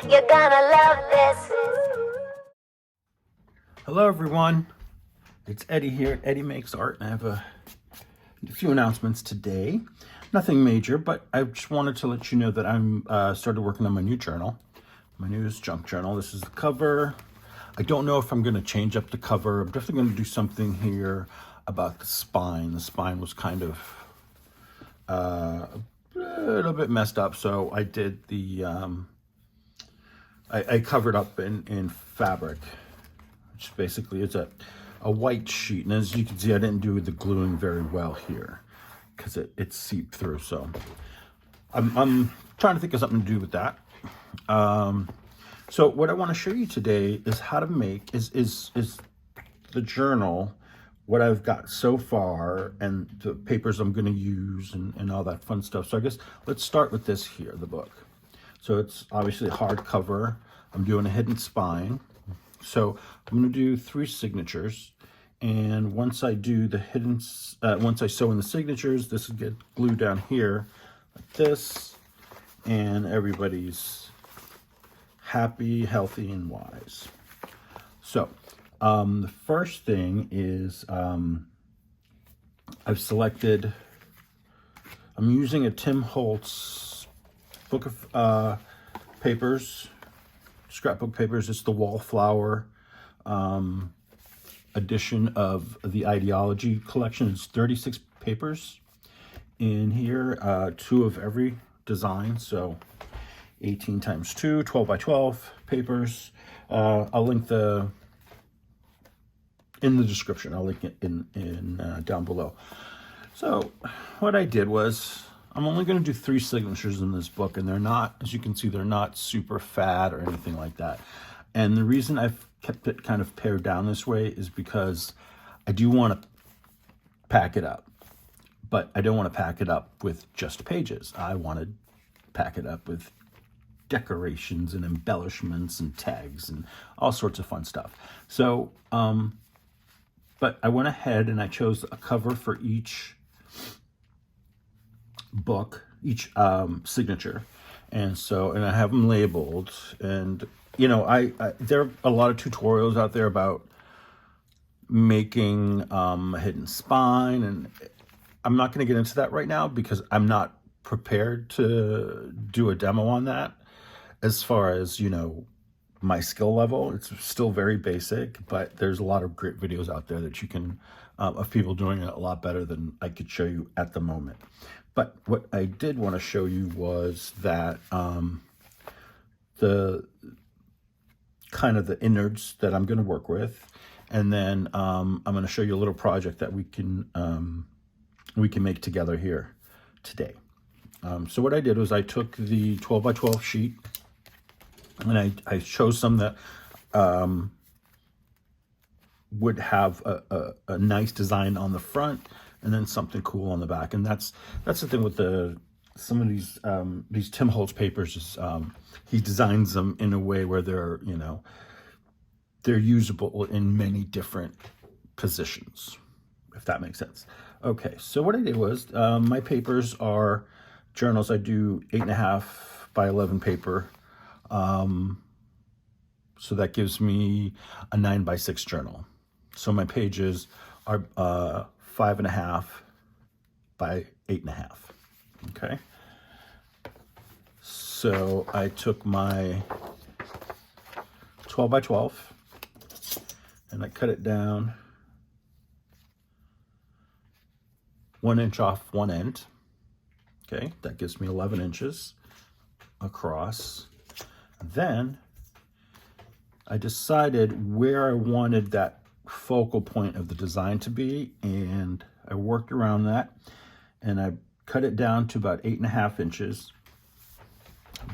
You're gonna love this. Hello everyone, it's Eddie here at Eddie Makes Art, and I have a few announcements today. Nothing major, but I just wanted to let you know that I'm started working on my new journal, my newest junk journal. This is the cover. I don't know if I'm going to change up the cover. I'm definitely going to do something here about the spine. The spine was kind of a little bit messed up, so I did the I covered up in fabric, which basically is a white sheet. And as you can see, I didn't do the gluing very well here because it seeped through. So I'm trying to think of something to do with that. So what I want to show you today is how to make is the journal, what I've got so far, and the papers I'm going to use, and all that fun stuff. So I guess let's start with this here, the book. So it's obviously a hardcover. I'm doing a hidden spine. So I'm going to do 3 signatures. And once I do the hidden, once I sew in the signatures, this will get glued down here like this. And everybody's happy, healthy, and wise. So the first thing is I've selected, I'm using a Tim Holtz book of papers, scrapbook papers. It's the Wallflower edition of the Ideology collection. It's 36 papers in here, 2 of every design. So 18 times 2, 12 by 12 papers. I'll link in the description. I'll link it in down below. So what I did was, I'm only going to do 3 signatures in this book, and they're not, as you can see, they're not super fat or anything like that. And the reason I've kept it kind of pared down this way is because I do want to pack it up, but I don't want to pack it up with just pages. I want to pack it up with decorations and embellishments and tags and all sorts of fun stuff. So, but I went ahead and I chose a cover for each book, each signature, and I have them labeled. And you know, I there are a lot of tutorials out there about making a hidden spine, and I'm not going to get into that right now because I'm not prepared to do a demo on that. As far as, you know, my skill level, it's still very basic, but there's a lot of great videos out there that you can of people doing it a lot better than I could show you at the moment. But what I did want to show you was that the kind of the innards that I'm going to work with, and then I'm going to show you a little project that we can make together here today. So what I did was I took the 12 by 12 sheet, and I chose some that would have a nice design on the front, and then something cool on the back. And that's the thing with some of these Tim Holtz papers is he designs them in a way where they're, you know, they're usable in many different positions, if that makes sense. Okay, so what I did was my papers are journals. I do 8.5 by 11 paper. So that gives me a 9 by 6 journal. So my pages are 5.5 by 8.5. Okay. So I took my 12 by 12 and I cut it down 1 inch off one end. Okay, that gives me 11 inches across. Then I decided where I wanted that focal point of the design to be, and I worked around that, and I cut it down to about 8.5 inches.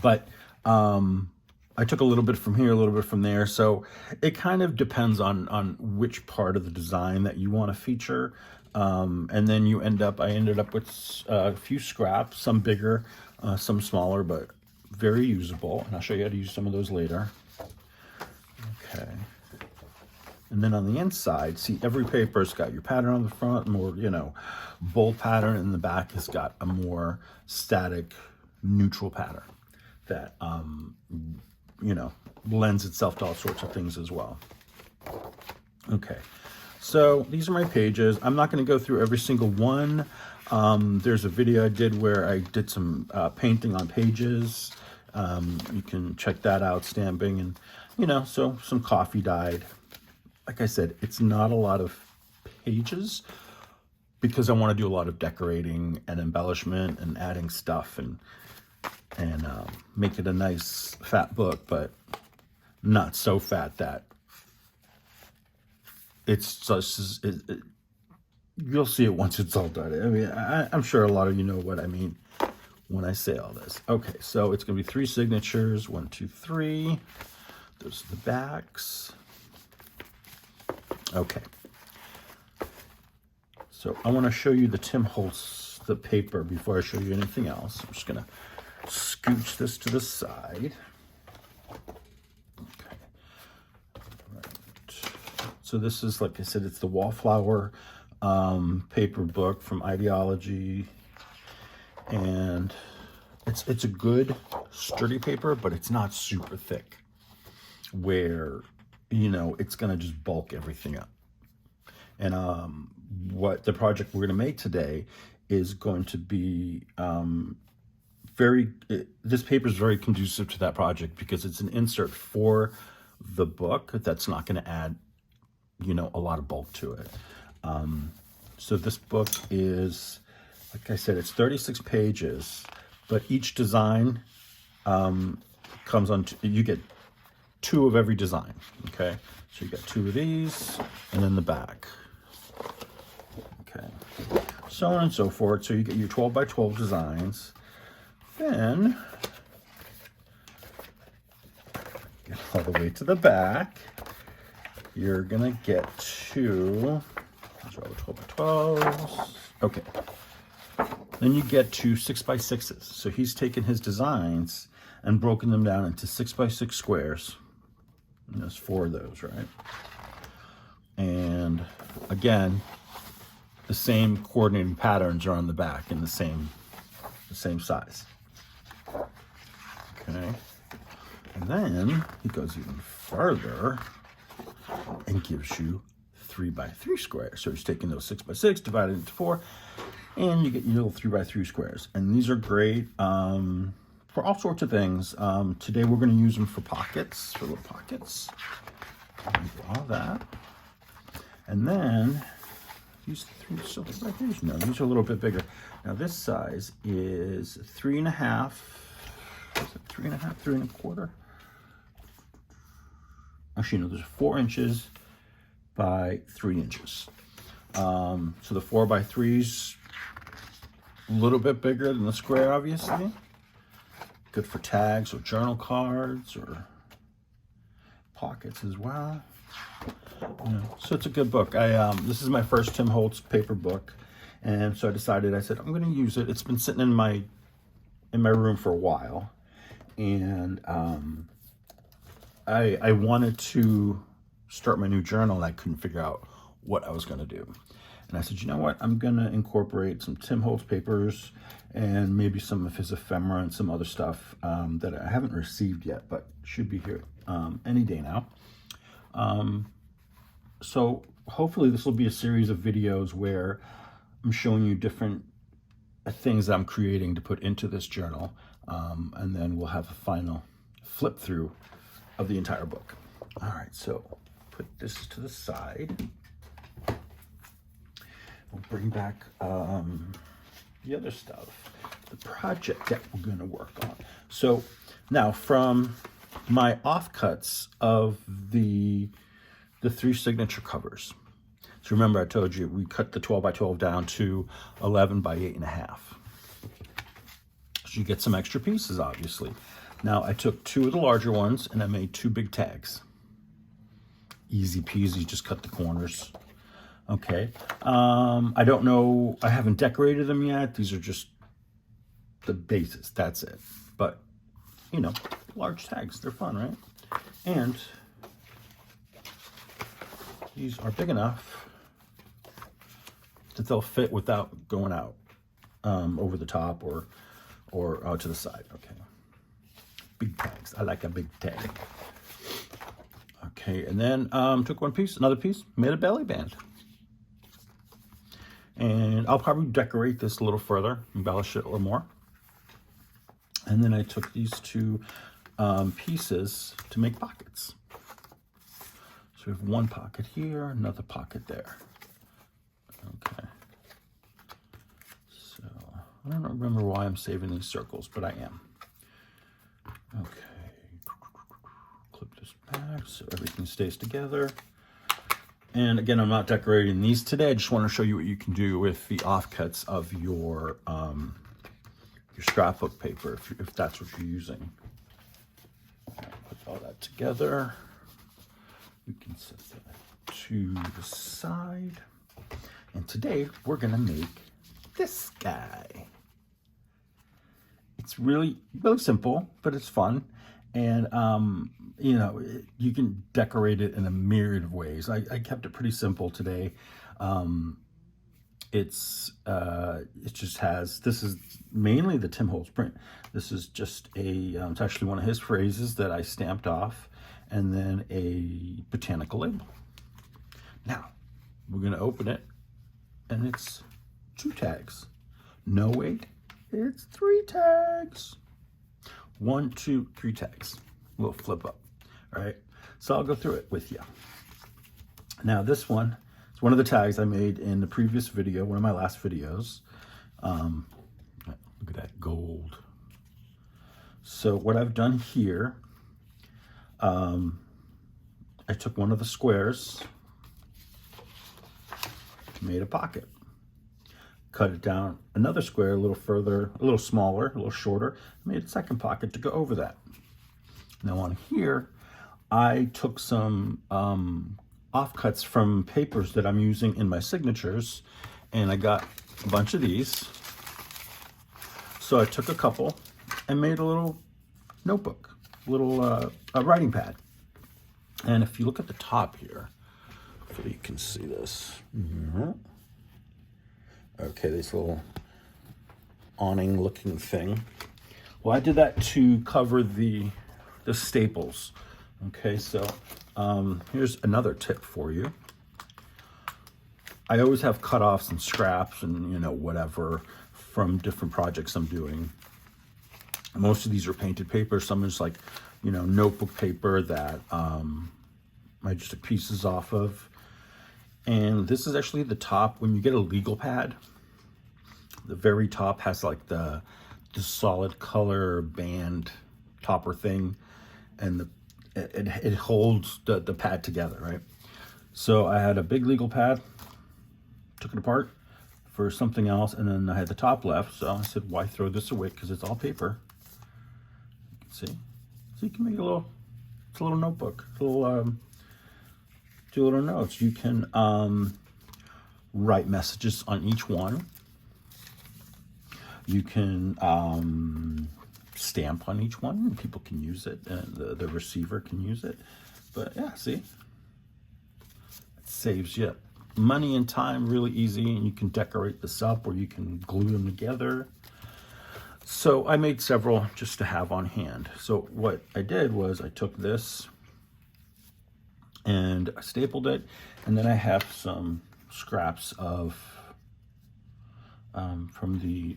But I took a little bit from here, a little bit from there. So it kind of depends on which part of the design that you want to feature. And then I ended up with a few scraps, some bigger, some smaller, but very usable. And I'll show you how to use some of those later. Okay. And then on the inside, see, every paper's got your pattern on the front, more, you know, bold pattern, and the back has got a more static, neutral pattern that you know, lends itself to all sorts of things as well. Okay, so these are my pages. I'm not going to go through every single one. There's a video I did where I did some painting on pages. You can check that out, stamping, and, you know, so some coffee dyed. Like I said, it's not a lot of pages because I want to do a lot of decorating and embellishment and adding stuff and make it a nice fat book, but not so fat that it's just, you'll see it once it's all done. I mean, I'm sure a lot of you know what I mean when I say all this. Okay, so it's going to be 3 signatures. 1, 2, 3. Those are the backs. Okay. So I want to show you the Tim Holtz, the paper, before I show you anything else. I'm just going to scooch this to the side. Okay. Right. So this is, like I said, it's the Wallflower paper book from Ideology, and it's a good sturdy paper, but it's not super thick where, you know, it's gonna just bulk everything up. And what the project we're gonna make today is going to be this paper is very conducive to that project because it's an insert for the book that's not going to add, you know, a lot of bulk to it. So this book is, like I said, it's 36 pages, but each design comes on, you get 2 of every design, okay? So you got 2 of these, and then the back. Okay, so on and so forth. So you get your 12 by 12 designs. Then, get all the way to the back, you're gonna get 2, those are all the 12 by 12s. Okay, then you get 2 6 by 6s. So he's taken his designs and broken them down into 6 by 6 squares. And there's 4 of those, right? And again, the same coordinating patterns are on the back in the same size. Okay, and then he goes even further and gives you 3 by 3 squares. So he's taking those 6 by 6, divided into 4, and you get your little 3 by 3 squares. And these are great for all sorts of things. Today we're going to use them for pockets, for little pockets. All that. And then these 3 silver by 3s. No, these are a little bit bigger. Now this size is 3.5. Is it 3.5, 3 1/4? Actually, no, there's 4 inches by 3 inches. So the 4 by 3's a little bit bigger than the square, obviously. Good for tags or journal cards or pockets as well. You know, so it's a good book. This is my first Tim Holtz paper book, and so I said I'm going to use it. It's been sitting in my room for a while, and I wanted to start my new journal, and I couldn't figure out what I was going to do. And I said, you know what? I'm going to incorporate some Tim Holtz papers and maybe some of his ephemera and some other stuff that I haven't received yet, but should be here any day now. So hopefully this will be a series of videos where I'm showing you different things that I'm creating to put into this journal. And then we'll have a final flip through of the entire book. All right, so put this to the side. We'll bring back the other stuff, the project that we're going to work on. So now from my offcuts of the 3 signature covers. So remember I told you we cut the 12 by 12 down to 11 by 8.5. So you get some extra pieces, obviously. Now I took 2 of the larger ones and I made 2 big tags. Easy peasy, just cut the corners. Okay, I don't know, I haven't decorated them yet. These are just the bases, that's it. But, you know, large tags, they're fun, right? And these are big enough that they'll fit without going out over the top or out to the side. Okay. big tags. I like a big tag. Okay, and then took another piece, made a belly band. And I'll probably decorate this a little further, embellish it a little more. And then I took these two pieces to make pockets. So we have one pocket here, another pocket there. Okay. So I don't remember why I'm saving these circles, but I am. Okay. Clip this back so everything stays together. And again, I'm not decorating these today. I just want to show you what you can do with the offcuts of your scrapbook paper, if that's what you're using. Okay, put all that together. You can set that to the side. And today we're gonna make this guy. It's really simple, but it's fun. And you know, you can decorate it in a myriad of ways. I kept it pretty simple today. It just has, this is mainly the Tim Holtz print. This is just it's actually one of his phrases that I stamped off, and then a botanical label. Now, we're gonna open it, and it's 2 tags. No, wait, it's 3 tags. 1, 2, 3 tags. We'll flip up, all right? So I'll go through it with you. Now this one is one of the tags I made in the previous video, one of my last videos. Look at that gold. So what I've done here, I took one of the squares, made a pocket, cut it down another square a little further, a little smaller, a little shorter, made a second pocket to go over that. Now on here, I took some offcuts from papers that I'm using in my signatures, and I got a bunch of these. So I took a couple and made a little notebook, a little writing pad. And if you look at the top here, hopefully you can see this. Okay, this little awning looking thing. Well, I did that to cover the staples. Okay, so here's another tip for you. I always have cutoffs and scraps and, you know, whatever from different projects I'm doing. Most of these are painted paper. Some is like, you know, notebook paper that I just took pieces off of. And this is actually the top. When you get a legal pad, the very top has like the solid color band topper thing, and it holds the pad together, right? So I had a big legal pad, took it apart for something else, and then I had the top left, so I said, why throw this away, because it's all paper. You can see. So you can make it's a little notebook, a little, do little notes. You can write messages on each one. You can stamp on each one, and people can use it, and the receiver can use it. But yeah, see, it saves you money and time, really easy, and you can decorate this up, or you can glue them together. So I made several just to have on hand. So what I did was I took this and I stapled it, and then I have some scraps of from the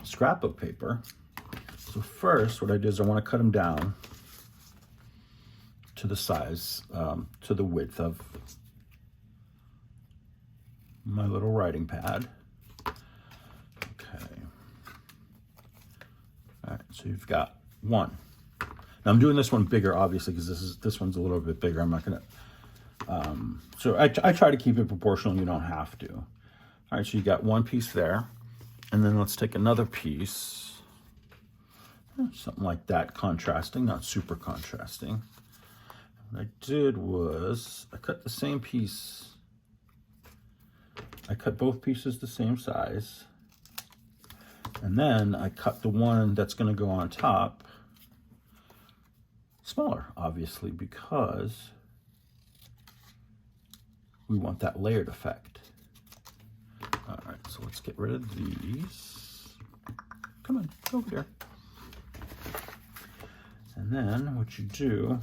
scrapbook paper. So first, what I did is I want to cut them down to the size, to the width of my little writing pad. Okay. All right, so you've got one. Now I'm doing this one bigger, obviously, because this one's a little bit bigger. I'm not gonna. So I try to keep it proportional. You don't have to. All right, so you got one piece there, and then let's take another piece, something like that, contrasting, not super contrasting. What I did was I cut the same piece. I cut both pieces the same size, and then I cut the one that's going to go on top smaller, obviously, because we want that layered effect. All right, so let's get rid of these. Come on, go over there. And then what you do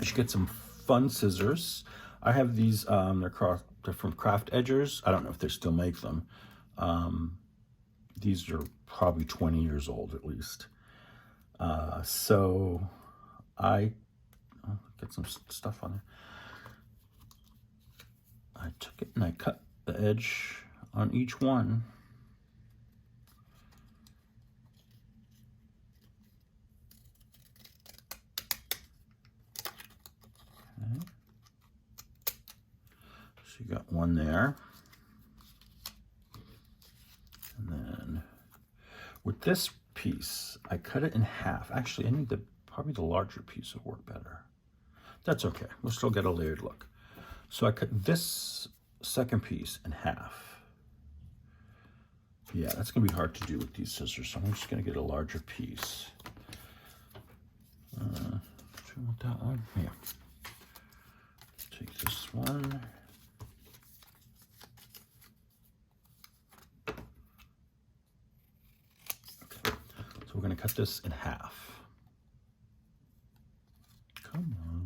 is you get some fun scissors. I have these, they're from Craft Edgers. I don't know if they still make them. These are probably 20 years old at least. So I get some stuff on there. I took it and I cut the edge on each one. Okay. So you got one there. And then with this piece, I cut it in half. Actually, I need probably the larger piece will work better. That's okay. We'll still get a layered look. So I cut this second piece in half. Yeah, that's gonna be hard to do with these scissors, so I'm just gonna get a larger piece. Do you want that one? Yeah. Take this one. Okay, so we're gonna cut this in half. Come on.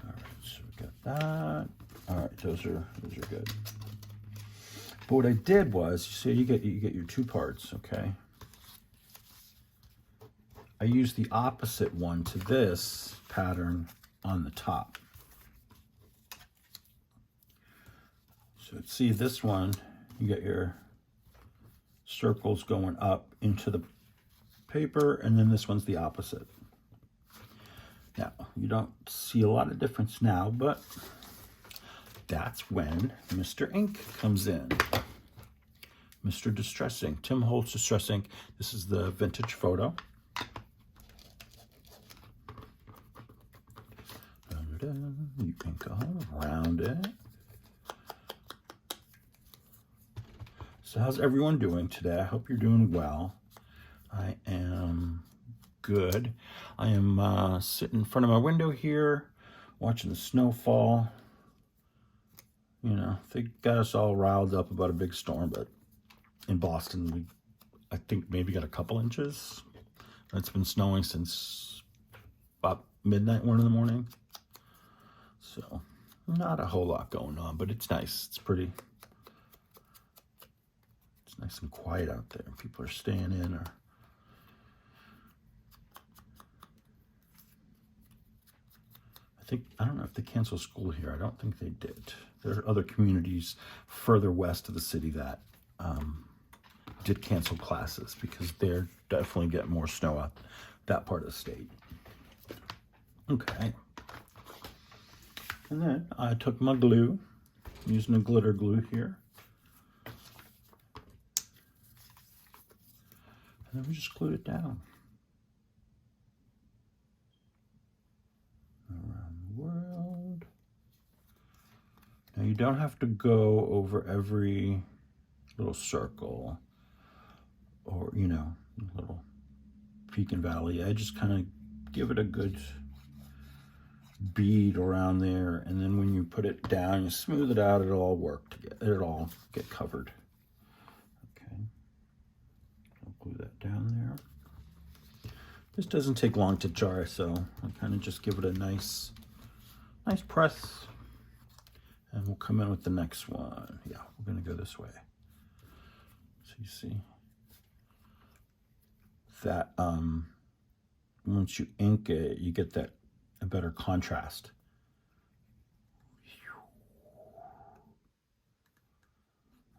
All right, so we got that. All right, those are good. But what I did was, you get your two parts, okay? I used the opposite one to this pattern on the top. So see this one, you get your circles going up into the paper, and then this one's the opposite. Now, you don't see a lot of difference now, but that's when Mr. Ink comes in. Mr. Distress Ink, Tim Holtz Distress Ink. This is the vintage photo. You can go around it. So how's everyone doing today? I hope you're doing well. I am good. I am sitting in front of my window here, watching the snow fall. You know, they got us all riled up about a big storm, but in Boston, I think maybe got a couple inches. It's been snowing since about midnight, 1 in the morning. So not a whole lot going on, but it's nice. It's nice and quiet out there. People are staying in, or I don't know if they canceled school here. I don't think they did. There are other communities further west of the city that did cancel classes because they're definitely getting more snow out that part of the state. Okay. And then I took my glue, I'm using a glitter glue here. And then we just glued it down. Around the world. Now you don't have to go over every little circle or, you know, little peak and valley. I just kind of give it a good bead around there, and then when you put it down, you smooth it out, it'll all work together. It'll all get covered. Okay. I'll glue that down there. This doesn't take long to dry, so I kind of just give it a nice press, and we'll come in with the next one. Yeah, we're gonna go this way. So you see that once you ink it, you get that a better contrast.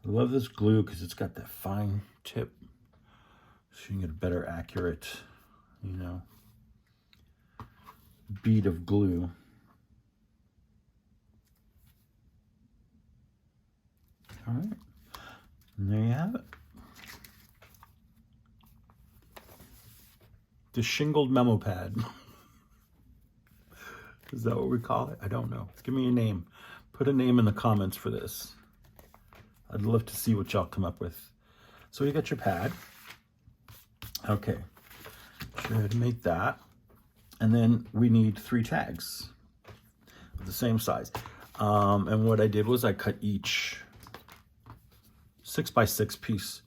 I love this glue because it's got that fine tip, so you can get a better accurate, you know, bead of glue. All right, and there you have it. The shingled memo pad. Is that what we call it? I don't know. Give me a name. Put a name in the comments for this. I'd love to see what y'all come up with. So you got your pad. Okay. Should make that. And then we need 3 tags of the same size. And what I did was I cut each 6x6 piece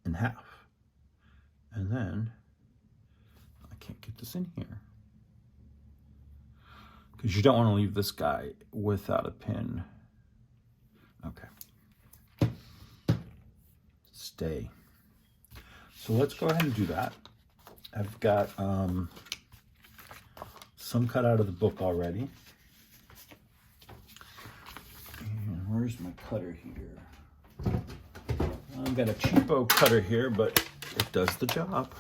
in half. And then, I can't get this in here, because you don't want to leave this guy without a pin. Okay. Stay. So let's go ahead and do that. I've got some cut out of the book already. And where's my cutter here? I've got a cheapo cutter here, but it does the job.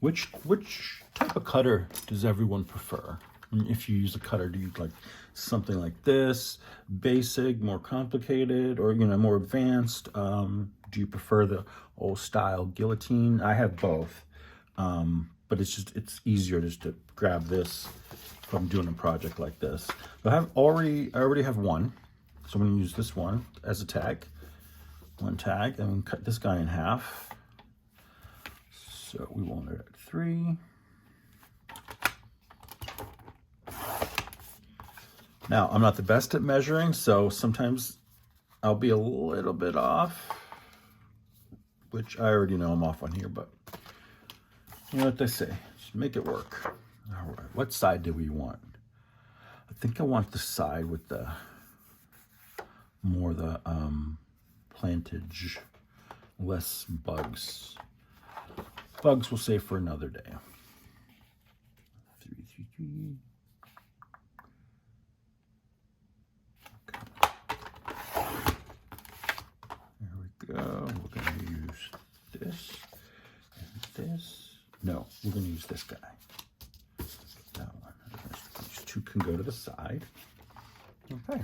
Which type of cutter does everyone prefer? I mean, if you use a cutter, do you like something like this, basic, more complicated, or more advanced? Do you prefer the old style guillotine? I have both, but it's easier just to grab this if I'm doing a project like this. But I already have one, so I'm going to use this one as a tag. One tag, and we cut this guy in half. So we want it at 3. Now, I'm not the best at measuring, so sometimes I'll be a little bit off, which I already know I'm off on here, but you know what they say, just make it work. All right, what side do we want? I think I want the side with the plantage, less bugs. Bugs we'll save for another day. 3, 3, 3. Go. We're going to use this and this. No, we're going to use this guy. That one. These two can go to the side. Okay.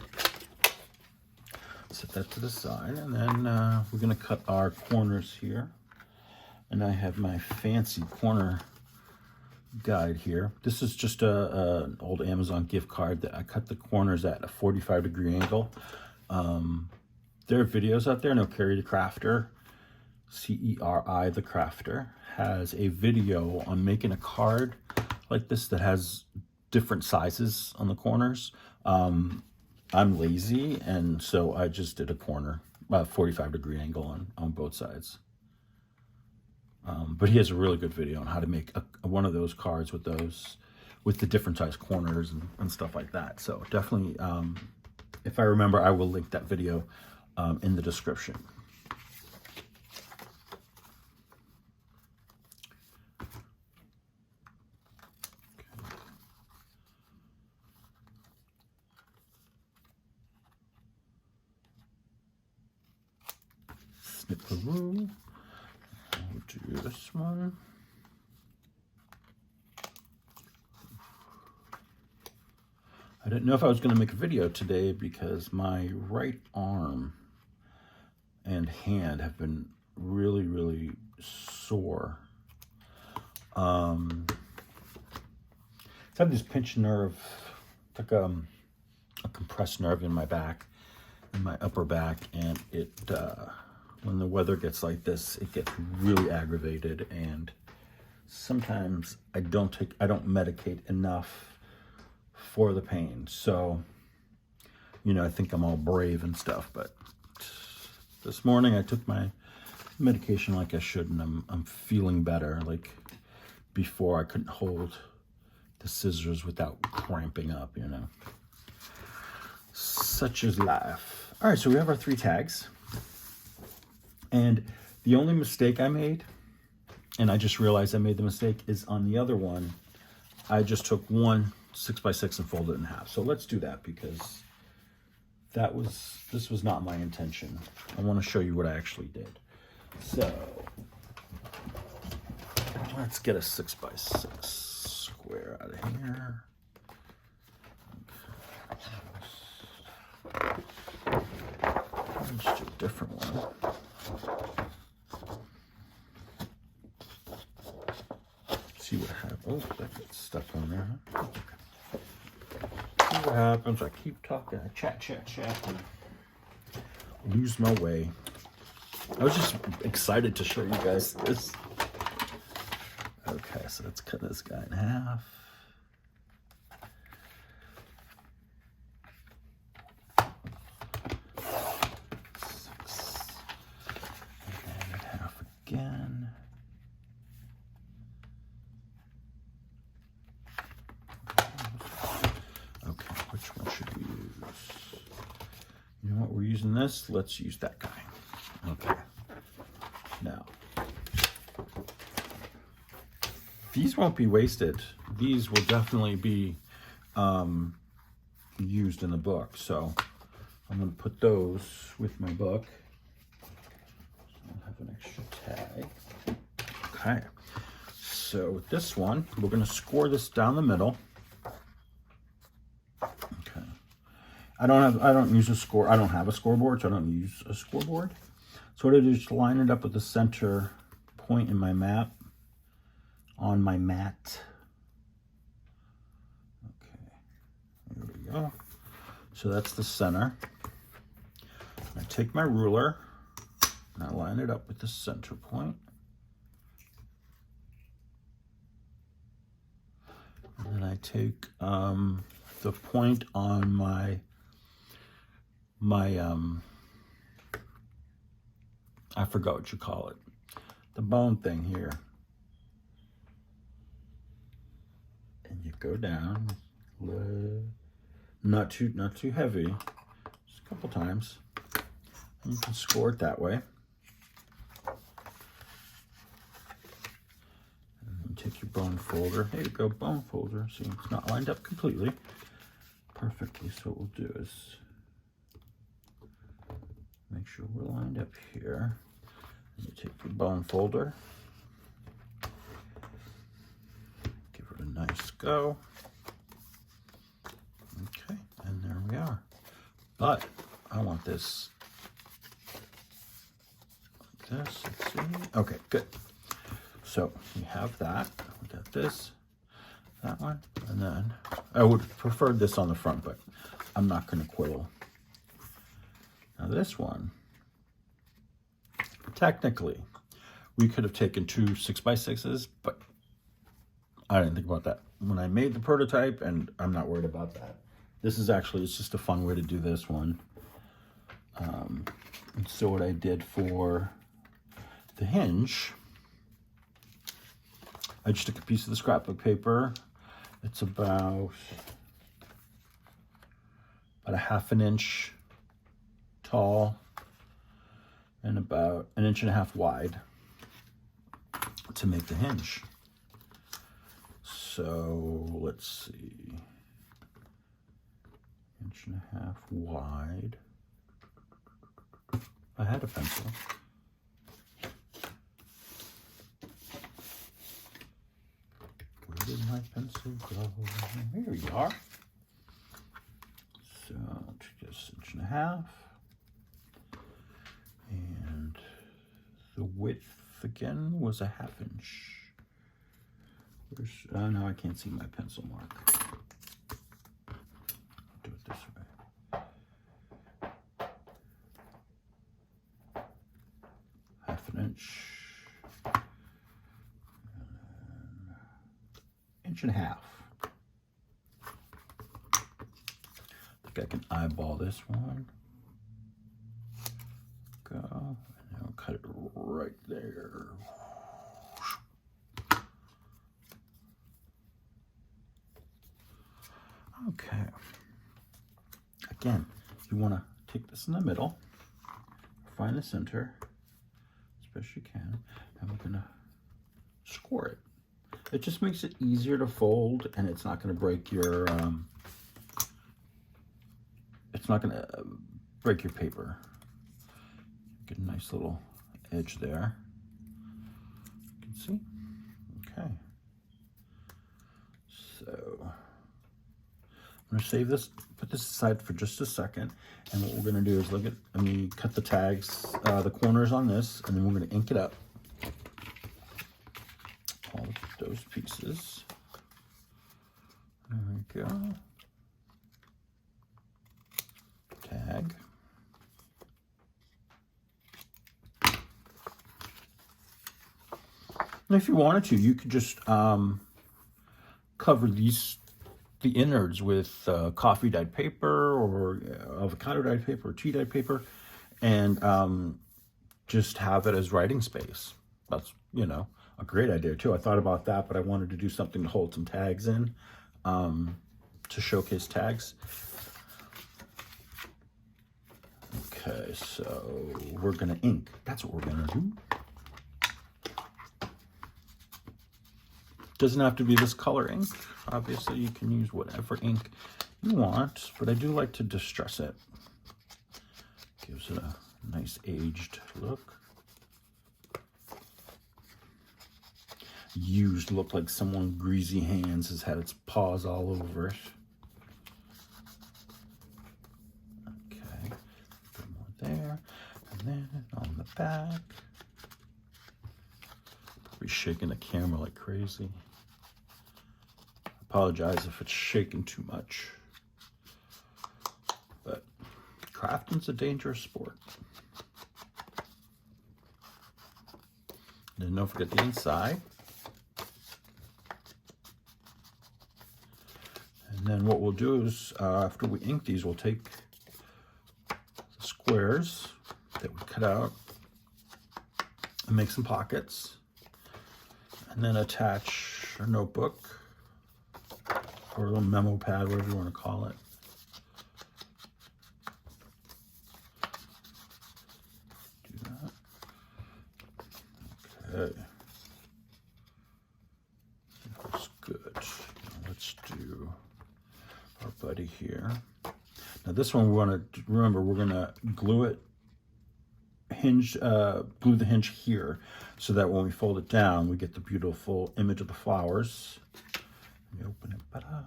Set that to the side, and then we're going to cut our corners here. And I have my fancy corner guide here. This is just an old Amazon gift card that I cut the corners at a 45-degree angle. There are videos out there. I know Carrie the Crafter, C-E-R-I the Crafter, has a video on making a card like this that has different sizes on the corners. I'm lazy, and so I just did a corner, 45-degree angle on both sides. But he has a really good video on how to make one of those cards with the different size corners and stuff like that. So definitely, if I remember, I will link that video in the description. Snip the rule. I'll do this one. I didn't know if I was going to make a video today because my right arm and hand have been really, really sore. It's had this pinched nerve, like a compressed nerve in my back, in my upper back, and it when the weather gets like this, it gets really aggravated, and sometimes I don't medicate enough for the pain. So, I think I'm all brave and stuff, but this morning I took my medication like I should, and I'm feeling better. Like before, I couldn't hold the scissors without cramping up, Such is life. All right, so we have our 3 tags. And the only mistake I made, and I just realized I made the mistake, is on the other one, I just took one 6x6 and folded it in half. So let's do that, because this was not my intention. I want to show you what I actually did. So let's get a 6x6 square out of here. Okay. Let's do a different one. See what happens. Oh, that gets stuck on there, huh? Okay. See what happens. I keep talking. I chat, and lose my way. I was just excited to show you guys this. Okay. Okay, so let's cut this guy in half. Again. Okay, which one should we use? You know what, we're using this. Let's use that guy. Okay. Now, these won't be wasted. These will definitely be used in the book. So I'm going to put those with my book. I'll have an extra tag. Okay. So with this one, we're going to score this down the middle. Okay. I don't use a score. I don't have a scoreboard, so I don't use a scoreboard. So what I do is just line it up with the center point in my map on my mat. Okay. There we go. So that's the center. I take my ruler and I line it up with the center point. And then I take the point on my I forgot what you call it, the bone thing here, and you go down, not too heavy, just a couple times, and you can score it that way. Take your bone folder. There you go, bone folder. See, it's not lined up completely perfectly. So what we'll do is make sure we're lined up here. And you take your bone folder, give it a nice go. Okay, and there we are. But I want this like this. Let's see. Okay, good. So we have that, we got this, that one, and then I would prefer this on the front, but I'm not going to quibble. Now this one, technically, we could have taken 2 6x6s, but I didn't think about that when I made the prototype, and I'm not worried about that. This is actually, it's just a fun way to do this one. And so what I did for the hinge, I just took a piece of the scrapbook paper. It's about a 1/2 inch tall and about 1.5 inches wide to make the hinge. So let's see, 1.5 inches wide. I had a pencil. Where did my pencil go? Here you are. So just 1.5 inches. And the width again was 1/2 inch. Oh no, I can't see my pencil mark. Do it this way. 1/2 inch. 1.5 inches. I think I can eyeball this one. Go, and I'll cut it right there. Okay. Again, you want to take this in the middle, find the center as best you can, and we're going to score it. It just makes it easier to fold, and it's not going to break your paper. Get a nice little edge there. You can see. Okay. So I'm going to save this, put this aside for just a second, and what we're going to do is cut the tags, the corners on this, and then we're going to ink it up. All of those pieces. There we go. Tag. if you wanted to, you could just cover the innards with coffee dyed paper or avocado dyed paper or tea dyed paper, and just have it as writing space. That's, a great idea too. I thought about that, but I wanted to do something to hold some tags in, to showcase tags. Okay, so we're gonna ink. That's what we're gonna do. Doesn't have to be this color ink. Obviously, you can use whatever ink you want, but I do like to distress it. Gives it a nice aged look. Used look like someone greasy hands has had its paws all over it. Okay, a bit more there, and then on the back. Probably shaking the camera like crazy. Apologize if it's shaking too much, but crafting's a dangerous sport. Then don't forget the inside. And then what we'll do is, after we ink these, we'll take the squares that we cut out and make some pockets, and then attach our notebook or a little memo pad, whatever you want to call it. Do that. Okay. That's good. Now let's do our buddy here. Now this one we want to remember, we're going to glue it, glue the hinge here, so that when we fold it down, we get the beautiful image of the flowers. Let me open it. Ta-da.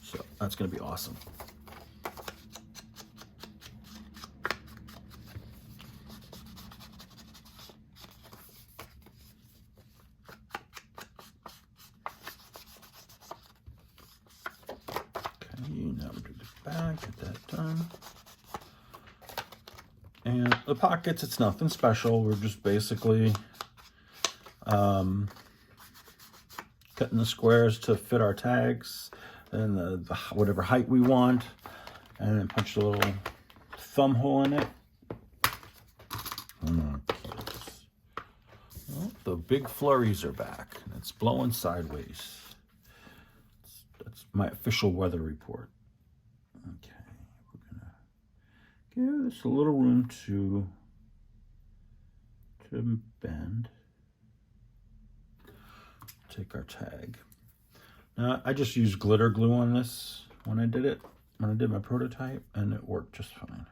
So that's going to be awesome. Okay, now we do the back, get that done. And the pockets, it's nothing special. We're just basically cutting the squares to fit our tags and the whatever height we want, and then punch a little thumb hole in it. Well, the big flurries are back, and it's blowing sideways. That's my official weather report. Okay, we're gonna give this a little room to bend. Take our tag. Now I just used glitter glue on this when I did my prototype, and it worked just fine.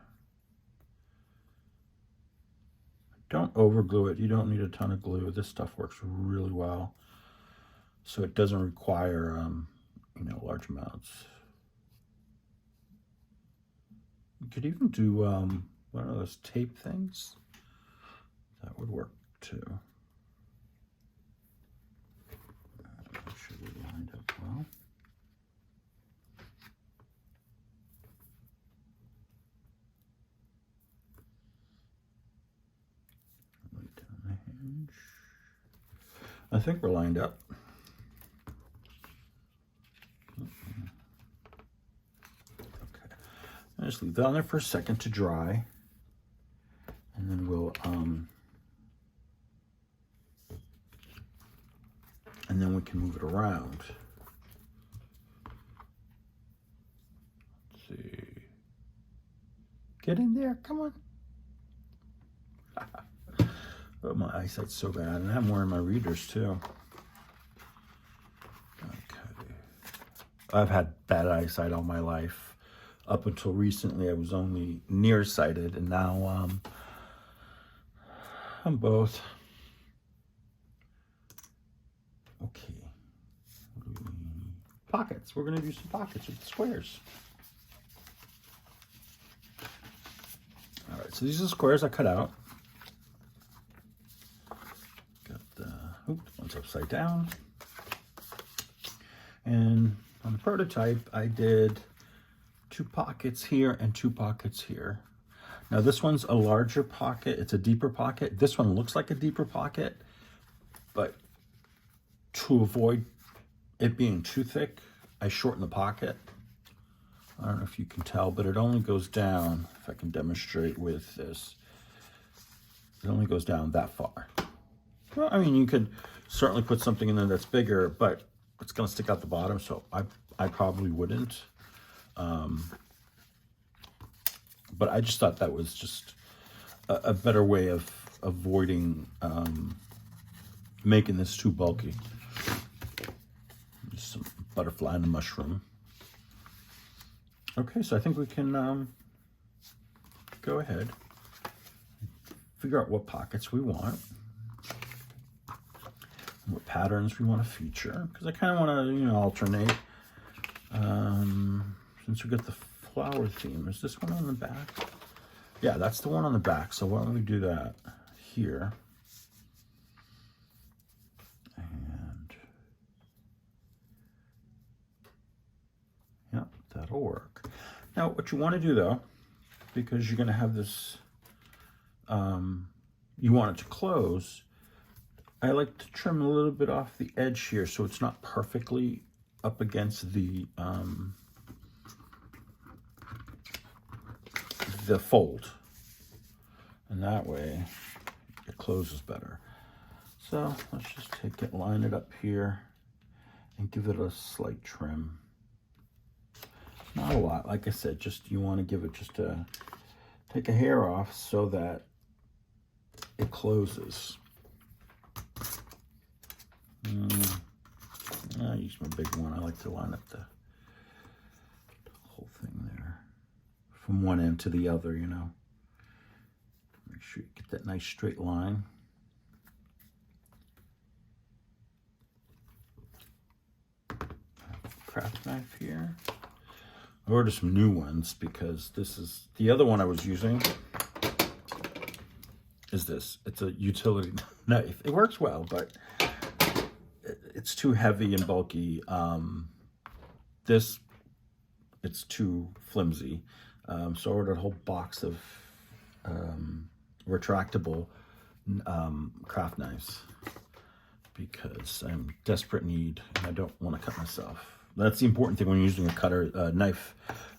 Don't over glue it. You don't need a ton of glue. This stuff works really well, so it doesn't require large amounts. You could even do one of those tape things. That would work too. Make sure we lined up well. Right down the hinge. I think we're lined up. Okay. I just leave that on there for a second to dry, and then we'll and then we can move it around. Let's see. Get in there, come on. Oh, my eyesight's so bad, and I'm wearing my readers too. Okay. I've had bad eyesight all my life. Up until recently, I was only nearsighted, and now I'm both. Okay. Pockets. We're going to do some pockets with the squares. All right, so these are the squares I cut out. Got the, one's upside down. And on the prototype, I did 2 pockets here and 2 pockets here. Now this one's a larger pocket. It's a deeper pocket. This one looks like a deeper pocket, but to avoid it being too thick, I shorten the pocket. I don't know if you can tell, but it only goes down, if I can demonstrate with this, it only goes down that far. Well, I mean, you could certainly put something in there that's bigger, but it's going to stick out the bottom, so I probably wouldn't. But I just thought that was just a better way of avoiding making this too bulky. Just some butterfly and a mushroom. Okay, so I think we can go ahead, figure out what pockets we want, what patterns we want to feature, because I kind of want to, you know, alternate. Since we got the flower theme, is this one on the back? Yeah, that's the one on the back, so why don't we do that here. And yeah, that'll work. Now, what you want to do though, because you're going to have this, you want it to close, I like to trim a little bit off the edge here so it's not perfectly up against the fold. And that way it closes better. So let's just take it, line it up here and give it a slight trim. Not a lot, like I said, just you want to give it just take a hair off so that it closes. I use my big one. I like to line up the whole thing there from one end to the other, you know. Make sure you get that nice straight line. Craft knife here. I ordered some new ones because this is the other one I was using. Is this? It's a utility knife. It works well, but it's too heavy and bulky. It's too flimsy. So I ordered a whole box of retractable craft knives because I'm in desperate need and I don't want to cut myself. That's the important thing when you're using a cutter, knife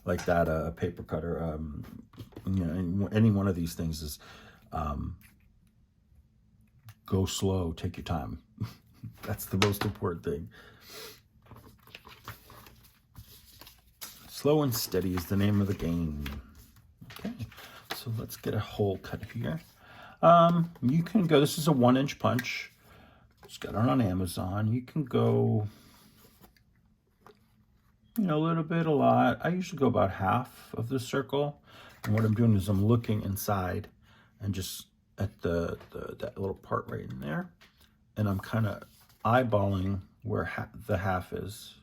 like that, a paper cutter. You know, any one of these things is go slow, take your time. That's the most important thing. Slow and steady is the name of the game. Okay, so let's get a hole cut here. You can go, this is a 1-inch punch. Just got it on Amazon. You can go, you know, a little bit, a lot. I usually go about half of the circle. And what I'm doing is I'm looking inside and just at that little part right in there. And I'm kind of eyeballing where the half is,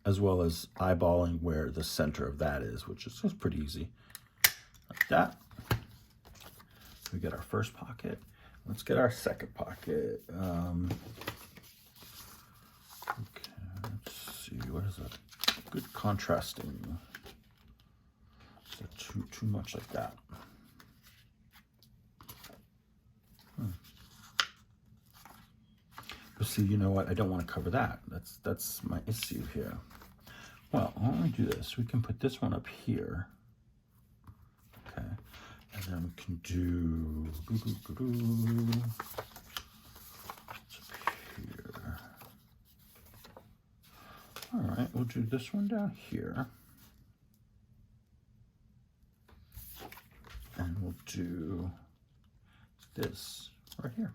as well as eyeballing where the center of that is, which is just pretty easy. Like that. We get our first pocket. Let's get our second pocket. Okay, let's see, what is that? Good contrasting. Is that too much like that? But see, you know what? I don't want to cover that. That's my issue here. Well, why don't we do this? We can put this one up here. Okay. And then we can do what's up here? All right, we'll do this one down here. And we'll do this right here.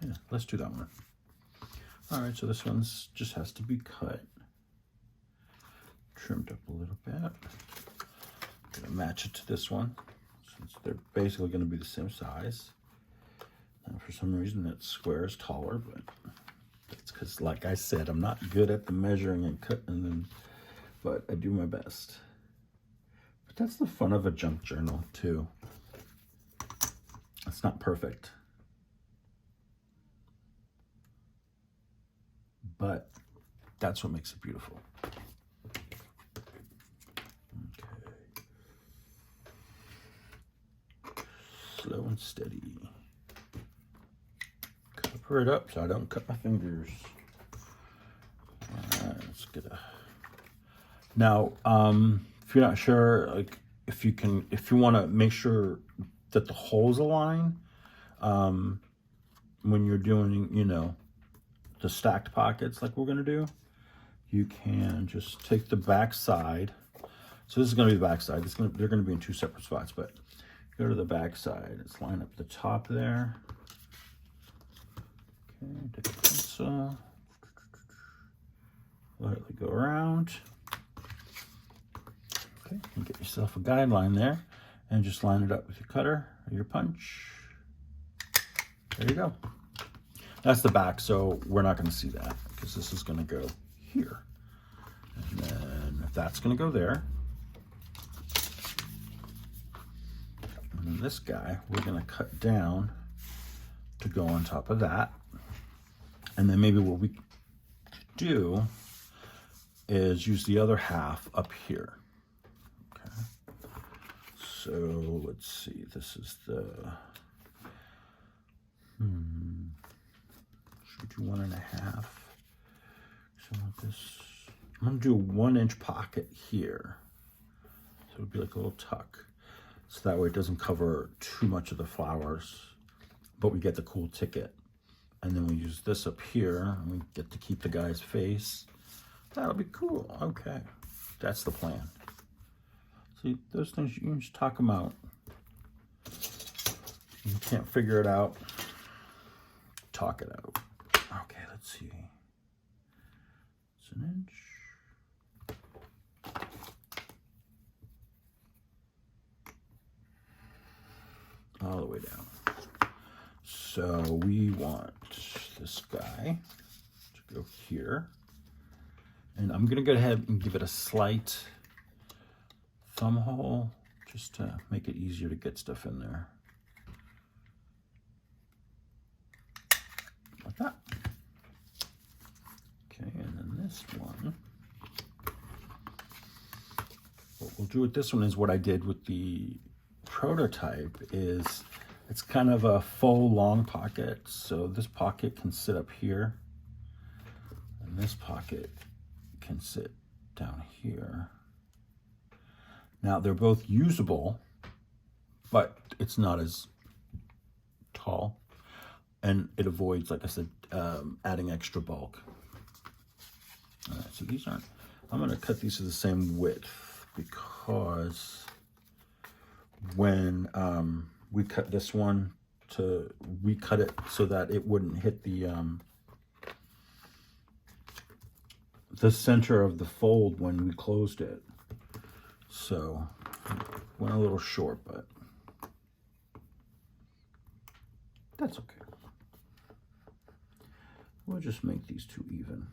Yeah, let's do that one. All right, so this one's just has to be cut, trimmed up a little bit. I'm gonna match it to this one since they're basically gonna be the same size. And for some reason that square is taller, but that's because, like I said, I'm not good at the measuring and cutting, but I do my best. But that's the fun of a junk journal too. It's not perfect, but that's what makes it beautiful. Okay. slow and steady. Cover it up so I don't cut my fingers. All right, let's get a... Now, if you're not sure, like if you want to make sure that the holes align, when you're doing, you know, the stacked pockets like we're gonna do, you can just take the back side. So this is gonna be the back side. They're gonna be in two separate spots, but go to the back side. Let's line up the top there. Okay, take a pencil, lightly go around. Okay, and get yourself a guideline there, and just line it up with your cutter or your punch. There you go. That's the back, so we're not going to see that because this is going to go here. And then that's going to go there. And then this guy, we're going to cut down to go on top of that. And then maybe what we could do is use the other half up here. Okay. So let's see, this is the... Should we do 1.5? So this, I'm gonna do a 1-inch pocket here. So it'll be like a little tuck. So that way it doesn't cover too much of the flowers, but we get the cool ticket. And then we use this up here, and we get to keep the guy's face. That'll be cool. Okay, that's the plan. See, those things, you can just talk them out. You can't figure it out, talk it out. Okay, let's see. It's 1 inch. All the way down. So we want this guy to go here. And I'm gonna go ahead and give it a slight thumb hole just to make it easier to get stuff in there. Like that. Okay, and then this one. What we'll do with this one is what I did with the prototype is it's kind of a faux long pocket. So this pocket can sit up here and this pocket can sit down here. Now they're both usable, but it's not as tall. And it avoids, like I said, adding extra bulk. All right, so these aren't, I'm gonna cut these to the same width because when we cut this one we cut it so that it wouldn't hit the center of the fold when we closed it. So went a little short, but that's okay. We'll just make these two even.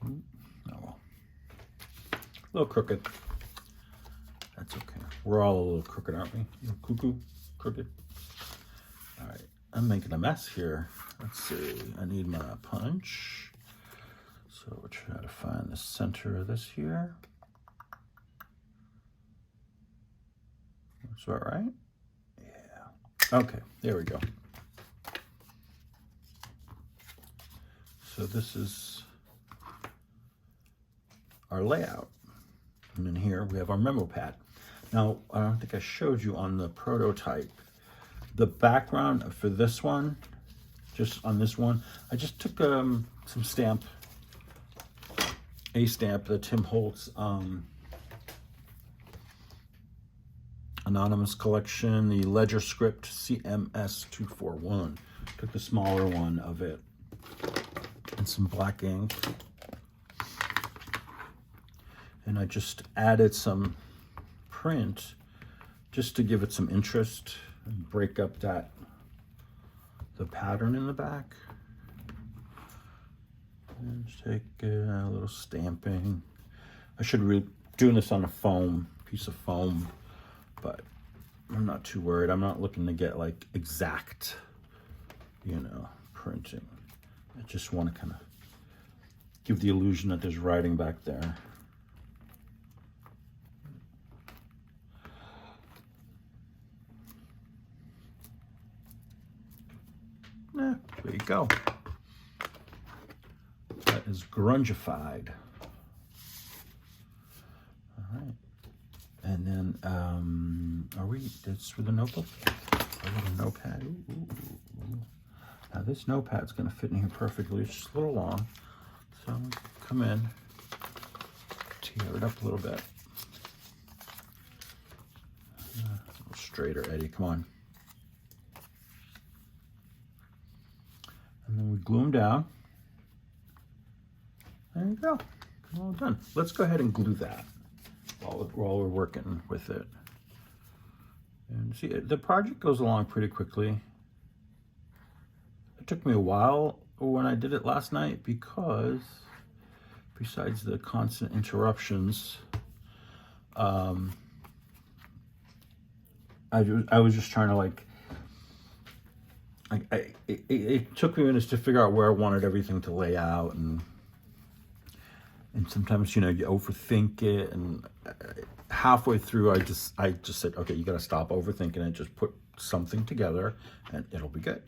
Oh well. A little crooked. That's okay. We're all a little crooked, aren't we? A little cuckoo, crooked. All right, I'm making a mess here. Let's see, I need my punch. So we'll try to find the center of this here. That's about right? Yeah. Okay, there we go. So this is our layout. And then here we have our memo pad. Now, I don't think I showed you on the prototype. The background for this one, just on this one, I just took some stamp, a stamp, the Tim Holtz Anonymous Collection, the Ledger Script CMS 241. Took the smaller one of it and some black ink. And I just added some print just to give it some interest and break up the pattern in the back. And just take a little stamping. I should be doing this on a piece of foam, but I'm not too worried. I'm not looking to get like exact, printing. I just want to kind of give the illusion that there's writing back there. There you go. That is grungified. All right. And then, that's for the notebook? A little notepad. Ooh. Now this notepad's gonna fit in here perfectly. It's just a little long. So come in, tear it up a little bit. A little straighter, Eddie, come on. And then we glue them down. There you go, all done. Let's go ahead and glue that while we're working with it. And see, the project goes along pretty quickly. It took me a while when I did it last night because besides the constant interruptions, I was just trying to it took me minutes to figure out where I wanted everything to lay out, and sometimes, you overthink it, and halfway through I just said, okay, you got to stop overthinking it, just put something together and it'll be good.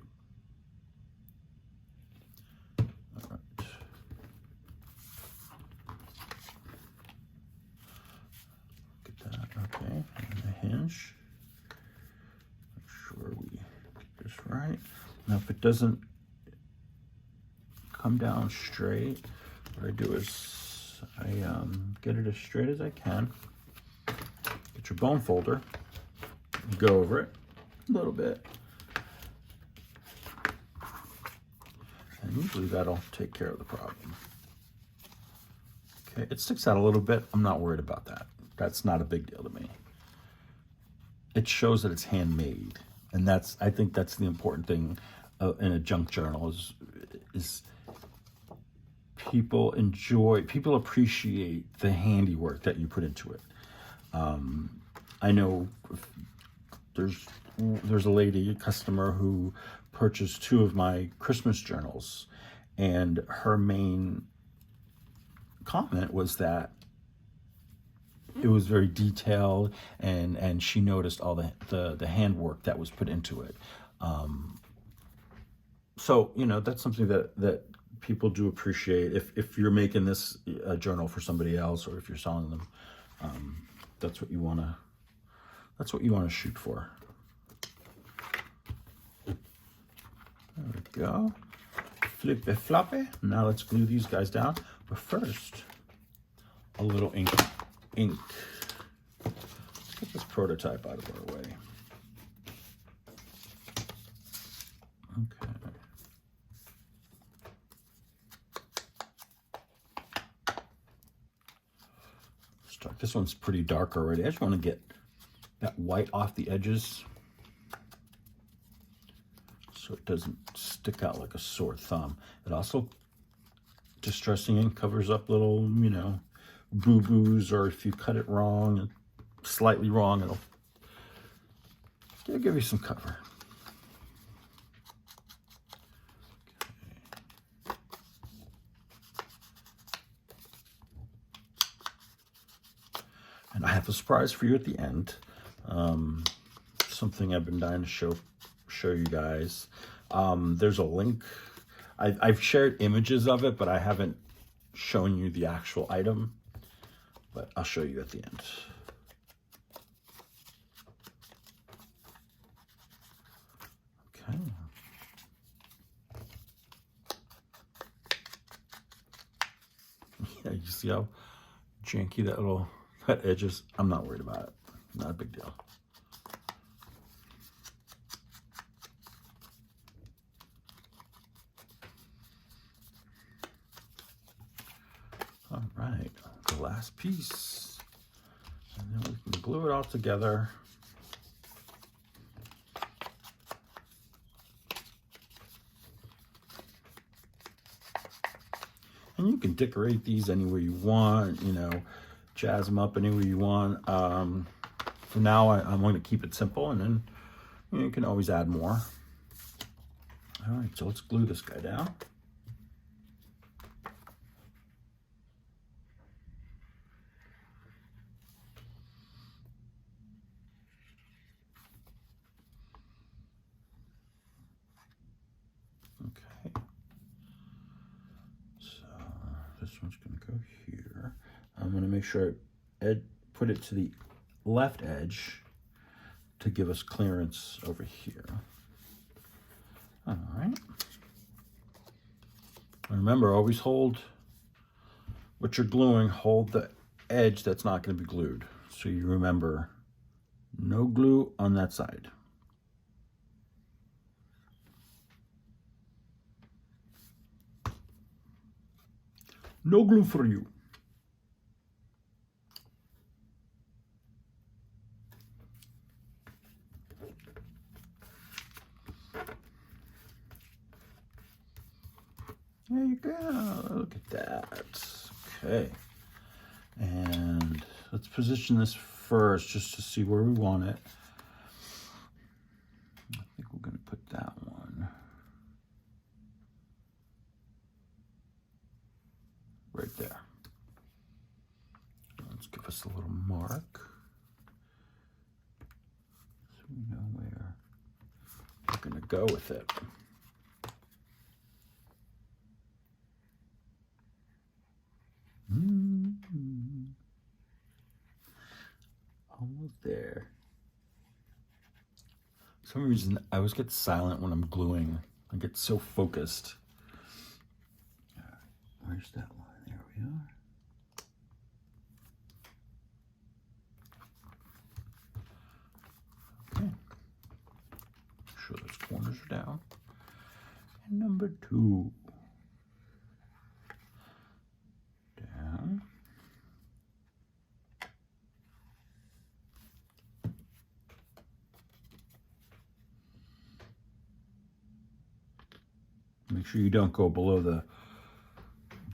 All right. Get that, okay, and the hinge. Make sure we get this right. Now if it doesn't come down straight, what I do is I get it as straight as I can. Get your bone folder, go over it a little bit, and usually that'll take care of the problem. Okay, it sticks out a little bit. I'm not worried about that. That's not a big deal to me. It shows that it's handmade, and I think that's the important thing in a junk journal is people appreciate the handiwork that you put into it. I know there's a customer who purchased 2 of my Christmas journals, and her main comment was that it was very detailed, and she noticed all the handwork that was put into it. So that's something that people do appreciate. If you're making this a journal for somebody else, or if you're selling them, that's what you want to shoot for. There we go. Flippy floppy. Now let's glue these guys down. But first, a little ink. Let's get this prototype out of our way. Okay. This one's pretty dark already. I just want to get that white off the edges so it doesn't stick out like a sore thumb. It also, distressing ink covers up little, boo-boos, or if you cut it wrong, slightly wrong, it'll give you some cover. And I have a surprise for you at the end. Something I've been dying to show you guys. There's a link. I've shared images of it, but I haven't shown you the actual item. But I'll show you at the end. Okay. Yeah, you see how janky that edge is? I'm not worried about it. Not a big deal. All right, the last piece. And then we can glue it all together. And you can decorate these anywhere you want, jazz them up anywhere you want. For now, I'm going to keep it simple, and then you can always add more. All right, so let's glue this guy down. I'm going to make sure I put it to the left edge to give us clearance over here. All right. And remember, always hold what you're gluing, hold the edge that's not going to be glued. So you remember, no glue on that side. No glue for you. There you go. Look at that. Okay. And let's position this first just to see where we want it. I think we're going to put that one right there. Let's give us a little mark so we know where we're going to go with it. Almost there. For some reason, I always get silent when I'm gluing. I get so focused. Where's that line? There we are. Okay. Make sure those corners are down. And number 2. Down. Make sure you don't go below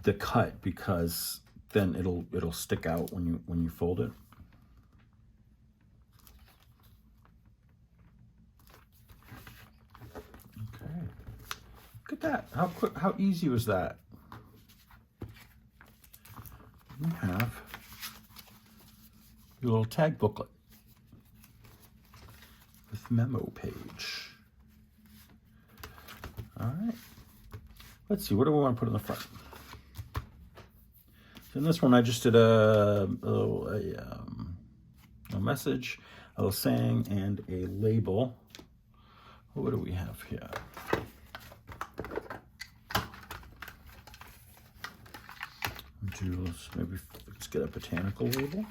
the cut, because then it'll stick out when you fold it. Okay. Look at that. How easy was that? We have your little tag booklet with memo page. All right. Let's see, what do we want to put in the front? So in this one, I just did a message, a little saying, and a label. What do we have here? Let's get a botanical label.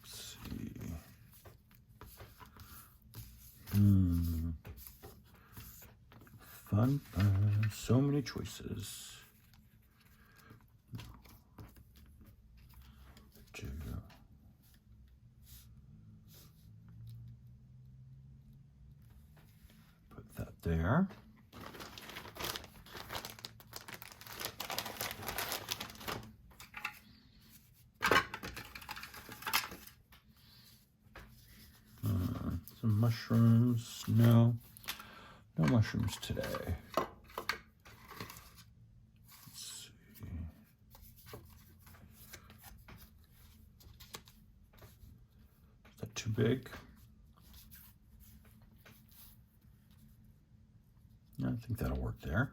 Let's see. Fun, so many choices. Put that there. Some mushrooms. No mushrooms today. Let's see. Is that too big? I think that'll work there.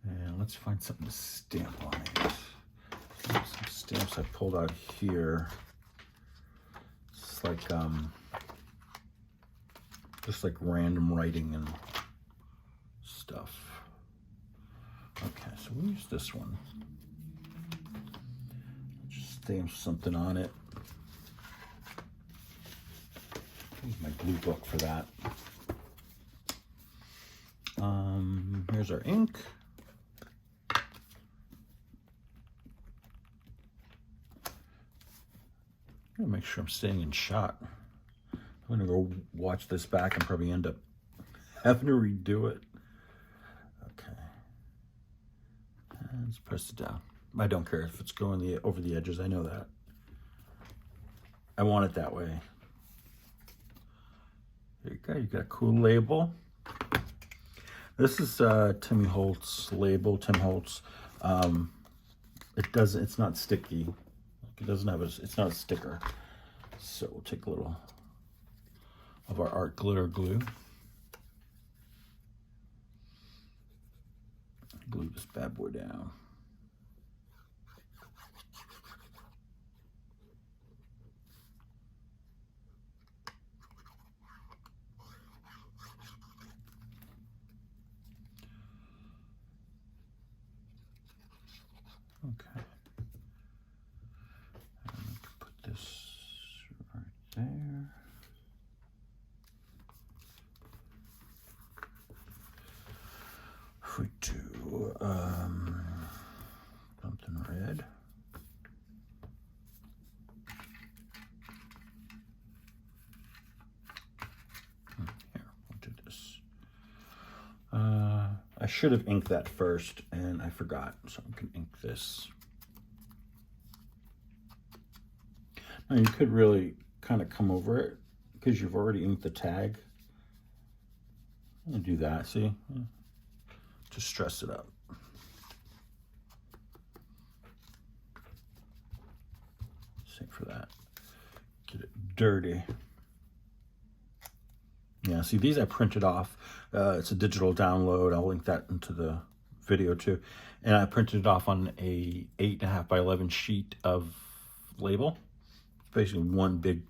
And let's find something to stamp on it. Some stamps I pulled out here. It's like just like random writing and stuff. Okay, so we'll use this one. Just stamp something on it. Use my glue book for that. Here's our ink. I'm gonna make sure I'm staying in shot. I'm gonna go watch this back and probably end up having to redo it. Okay. And let's press it down. I don't care if it's going over the edges, I know that. I want it that way. There you go, you got a cool label. This is Tim Holtz label, Tim Holtz. It's not sticky. It doesn't have it's not a sticker. So we'll take a little of our art glitter glue. glue this bad boy down. Okay. And we can put this right there. If we do something red. Here, we'll do this. I should have inked that first, and I forgot, so I can ink this. Now you could really kind of come over it because you've already inked the tag. And do that, see? Just stress it up. Same for that. Get it dirty. Yeah, see, these I printed off. It's a digital download. I'll link that into the video too. And I printed it off on a 8.5 by 11 sheet of label. It's basically one big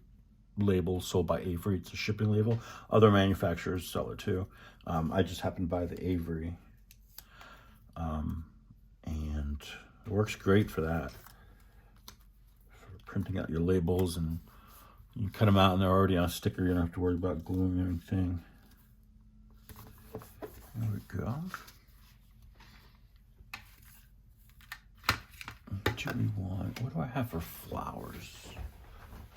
label sold by Avery. It's a shipping label. Other manufacturers sell it too. I just happened to buy the Avery. And it works great for that. For printing out your labels, and you cut them out and they're already on a sticker. You don't have to worry about gluing anything. There we go. What do we want? What do I have for flowers?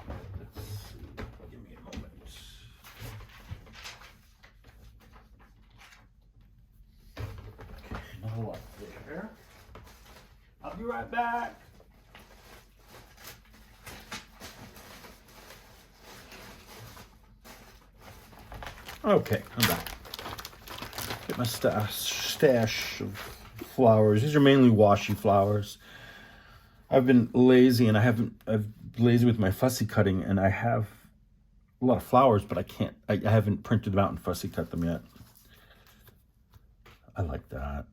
Let's see. Give me a moment. Okay, not a lot there. I'll be right back. Okay, I'm back. Get my stash of flowers. These are mainly washi flowers. I've been lazy and I've lazy with my fussy cutting, and I have a lot of flowers, but I haven't printed them out and fussy cut them yet. I like that.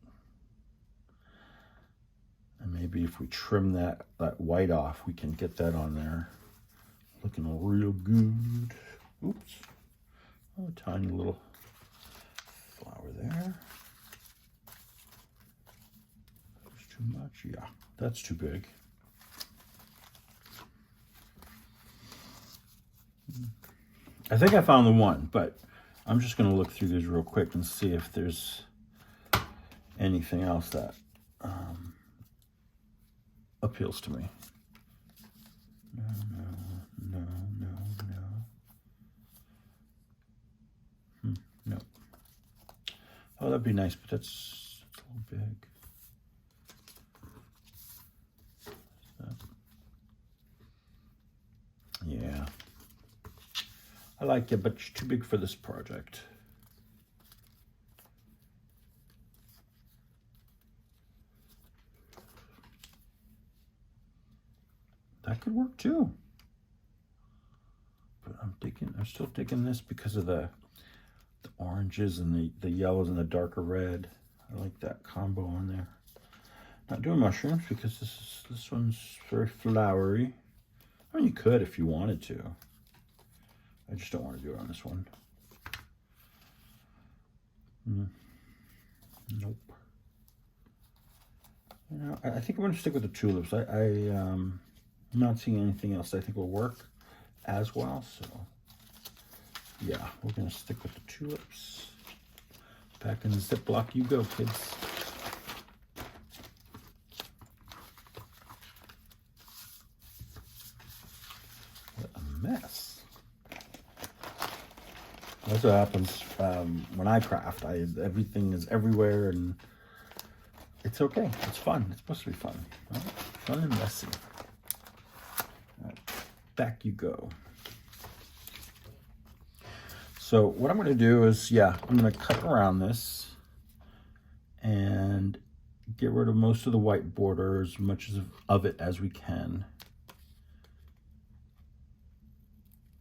And maybe if we trim that white off, we can get that on there. Looking real good. Oops. Oh, a tiny little flower there. That's too much. Yeah, that's too big. I think I found the one, but I'm just going to look through these real quick and see if there's anything else that appeals to me. No. No. Oh, that'd be nice, but that's a little big. Yeah. I like it, but it's too big for this project. That could work too. But I'm still digging this because of the oranges and the yellows and the darker red. I like that combo on there. Not doing mushrooms because this one's very flowery. I mean, you could if you wanted to. I just don't want to do it on this one. Nope. You know, I think I'm going to stick with the tulips. I'm not seeing anything else I think will work as well, so yeah, we're going to stick with the tulips. Back in the Ziploc you go, kids. What a mess. That's what happens when I craft. Everything is everywhere, and it's okay. It's fun. It's supposed to be fun. Right? Fun and messy. All right, back you go. So what I'm going to do is, I'm going to cut around this and get rid of most of the white border, as much of it as we can.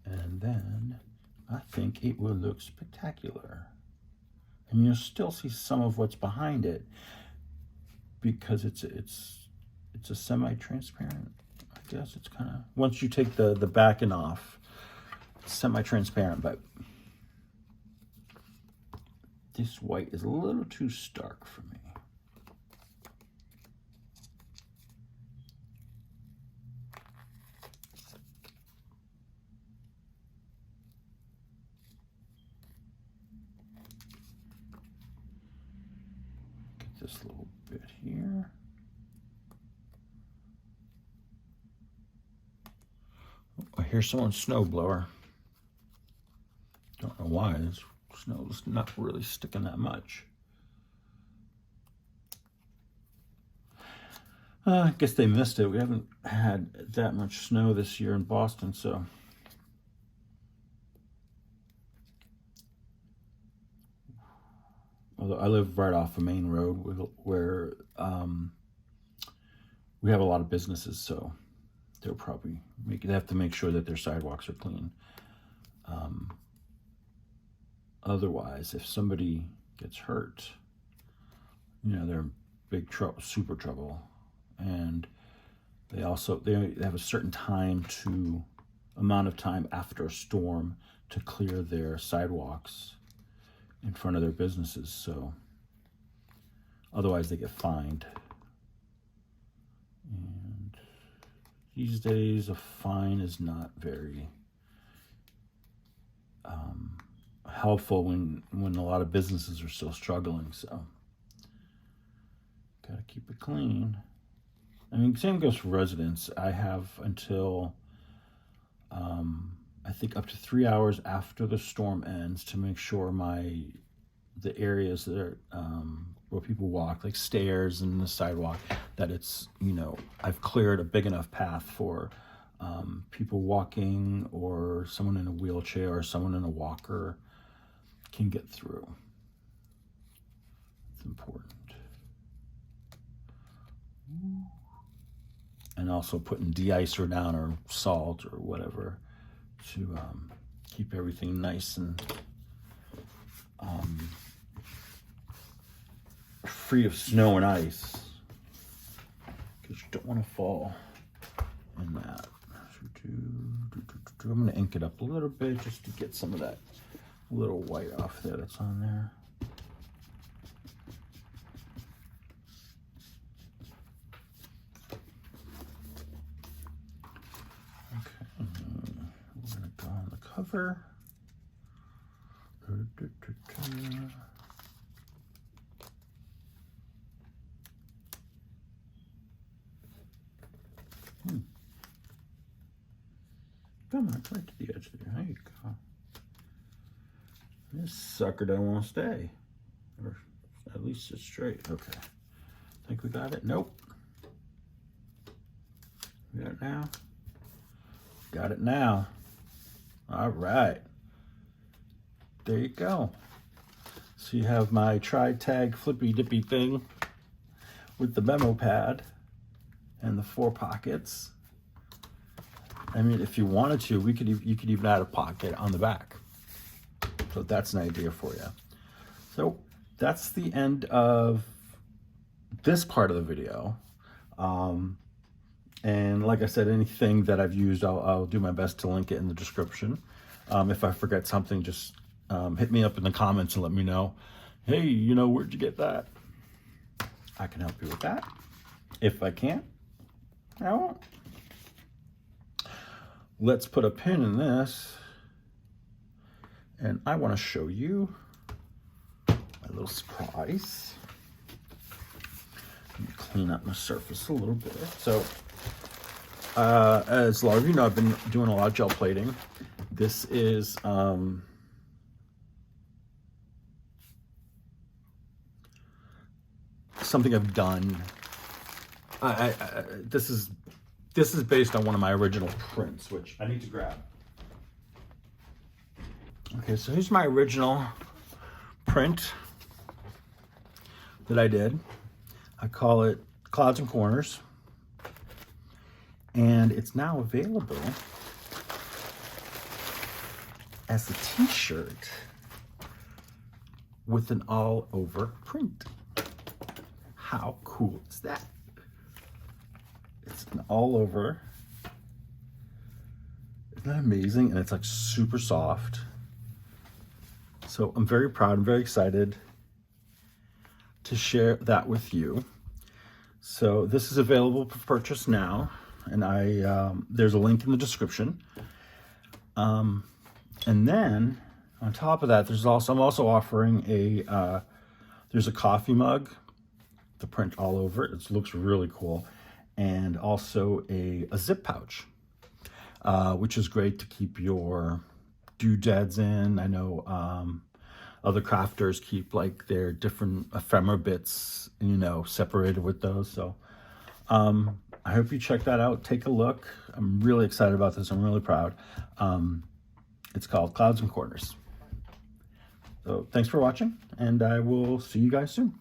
And then I think it will look spectacular. And you'll still see some of what's behind it. because it's a semi-transparent. I guess it's kind of, once you take the backing off, it's semi-transparent, but this white is a little too stark for me. Get this little bit here. Oh, I hear someone's snowblower. Don't know why. This snow's not really sticking that much. I guess they missed it. We haven't had that much snow this year in Boston, so. Although I live right off a main road where we have a lot of businesses, so they'll probably they have to make sure that their sidewalks are clean. Otherwise, if somebody gets hurt, you know, they're in big trouble, super trouble. And they have a certain amount of time after a storm to clear their sidewalks in front of their businesses. So otherwise they get fined. And these days a fine is not very helpful when a lot of businesses are still struggling. So gotta keep it clean. I mean, same goes for residents. I have until I think up to 3 hours after the storm ends to make sure the areas that are where people walk, like stairs and the sidewalk, that it's, you know, I've cleared a big enough path for people walking, or someone in a wheelchair or someone in a walker can get through. It's important. And also putting de-icer down or salt or whatever to keep everything nice and free of snow and ice, because you don't want to fall in that. I'm going to ink it up a little bit just to get some of that little white off there that's on there. Cover. Come on, right to the edge there. There you go. This sucker don't want to stay. Or at least it's straight. Okay. Think we got it? Nope. We got it now? Got it now. All right, there you go. So you have my tri-tag flippy dippy thing with the memo pad and the 4 pockets. I mean, if you wanted to, you could even add a pocket on the back. So that's an idea for you. So that's the end of this part of the video. And like I said, anything that I've used, I'll do my best to link it in the description. If I forget something, just hit me up in the comments and let me know. Hey, you know, where'd you get that? I can help you with that. If I can't, I won't. Let's put a pin in this. And I want to show you my little surprise. Let me clean up my surface a little bit. So, as a lot of you know, I've been doing a lot of gel plating. This is something I've done. This is based on one of my original prints, which I need to grab. Okay, so here's my original print that I did. I call it Clouds and Corners. And it's now available as a t-shirt with an all-over print. How cool is that? It's all over. Isn't that amazing? And it's like super soft. So I'm very proud, I'm very excited to share that with you. So this is available for purchase now, and there's a link in the description. And then on top of that, I'm also offering there's a coffee mug, the print all over it. It looks really cool, and also a zip pouch, which is great to keep your doodads in. I know other crafters keep like their different ephemera bits, separated with those. So I hope you check that out. Take a look. I'm really excited about this. I'm really proud. It's called Clouds and Corners. So thanks for watching, and I will see you guys soon.